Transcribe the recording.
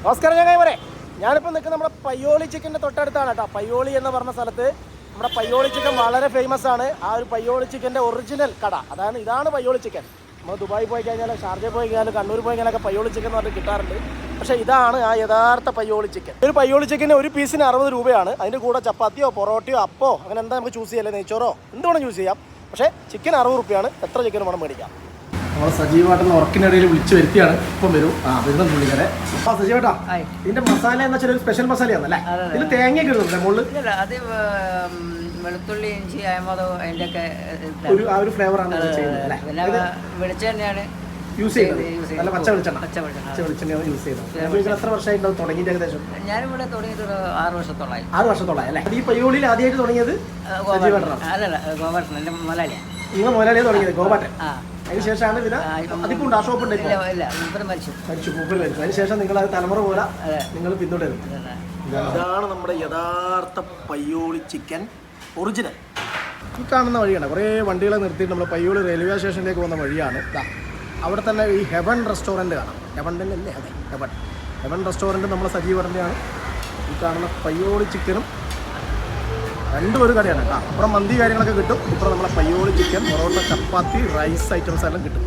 നമസ്കാരം ചങ്ങായിമാരെ, ഞാനിപ്പോൾ നിൽക്കുന്നത് നമ്മുടെ പയ്യോളി ചിക്കൻ്റെ തൊട്ടടുത്താണ് കേട്ടോ. പയ്യോളി എന്ന് പറഞ്ഞ സ്ഥലത്ത് നമ്മുടെ പയ്യോളി ചിക്കൻ വളരെ ഫേമസ് ആണ്. ആ ഒരു പയ്യോളി ചിക്കൻ്റെ ഒറിജിനൽ കട ഇതാണ് പയ്യോളി ചിക്കൻ. നമ്മൾ ദുബായി പോയി കഴിഞ്ഞാൽ, ഷാർജയിൽ പോയി കഴിഞ്ഞാൽ, കണ്ണൂർ പോയി കഴിഞ്ഞാലൊക്കെ പയ്യോളി ചിക്കൻ എന്ന് പറഞ്ഞ് കിട്ടാറുണ്ട്. പക്ഷേ ഇതാണ് ആ യഥാർത്ഥ പയ്യോളി ചിക്കൻ. ഒരു പയ്യോളി ചിക്കന് ഒരു പീസിന് 60 രൂപയാണ്. അതിൻ്റെ കൂടെ ചപ്പാത്തിയോ പൊറോട്ടയോ അപ്പോ അങ്ങനെ എന്താ നമുക്ക് ചൂസ് ചെയ്യാം, നെയ്ച്ചോറോ എന്ത് വേണം ചൂസ് ചെയ്യാം. പക്ഷേ ചിക്കൻ 60 രൂപയാണ്. എത്ര ചിക്കൻ വേണം മേടിക്കാം. നമ്മൾ സജീവമായിട്ടുള്ള ഉറക്കിനിടയിൽ വിളിച്ചു വരുത്തിയാണ്. ഇപ്പം വരും. വരുന്ന പുള്ളിക്കാരെ. സജീവേട്ടാ, ഇതിന്റെ മസാല എന്ന് വെച്ചാൽ ഒരു സ്പെഷ്യൽ മസാലയാണല്ലേ? ഇതിൽ തേങ്ങയൊക്കെ ഇടുന്നുണ്ട് മുകളിൽ? അത് വെളുത്തുള്ളി, ഇഞ്ചി, അയമതോ അതിൻ്റെയൊക്കെ ആ ഒരു ഫ്ലേവറാണ് ചെയ്യുന്നത്. പിന്നെ വെളിച്ചെണ്ണയാണ് യൂസ് ചെയ്യുന്നത്. നല്ല പച്ച വെളിച്ചെണ്ണയാണ് യൂസ് ചെയ്യുന്നത്. എത്ര വർഷമായിട്ടുണ്ടാവും തുടങ്ങിയിട്ട്? ഏകദേശം ഞാനിവിടെ തുടങ്ങിയിട്ട് 6 വർഷത്തോളമായി. 6 വർഷത്തോളമായി അല്ലേ? ഈ പയ്യോളിയിൽ ആദ്യമായിട്ട് തുടങ്ങിയത് അല്ലല്ല, ഗോപാട്ടൻ എൻ്റെ മലയാളിയാണ്. നിങ്ങൾ മുതലാളിയാണ് തുടങ്ങിയത്, ഗോപാട്ടൻ. അതിനുശേഷമാണ് ഇതിന് അതിപ്പുണ്ട്, ആ ഷോപ്പ് ഉണ്ട്. മരിച്ചു. അതിനുശേഷം നിങ്ങൾ അത് തലമുറ പോലെ നിങ്ങൾ പിന്തുടരും. ഇതാണ് നമ്മുടെ യഥാർത്ഥ പയ്യോളി ചിക്കൻ ഒറിജിനൽ. ഈ കാണുന്ന വഴിയാണ്. കുറേ വണ്ടികളെ നിർത്തിയിട്ട് നമ്മൾ പയ്യോളി റെയിൽവേ സ്റ്റേഷനിലേക്ക് പോകുന്ന വഴിയാണ്. അവിടെ തന്നെ ഈ ഹെവൻ റെസ്റ്റോറൻറ്റ് കാണാം. ഹെവൻ അല്ലേ? അതെ, ഹെവൻ റെസ്റ്റോറൻറ്റ് നമ്മളെ സജീവറിൻ്റെയാണ്. ഈ കാണുന്ന പയ്യോളി ചിക്കനും രണ്ടും ഒരു കടയാണ് കേട്ടോ. അപ്പുറം മന്തി കാര്യങ്ങളൊക്കെ കിട്ടും. ഇപ്പുറം നമ്മളെ പയ്യോളി ചിക്കൻ, പൊറോട്ട, ചപ്പാത്തി, റൈസ് ഐറ്റംസ് എല്ലാം കിട്ടും.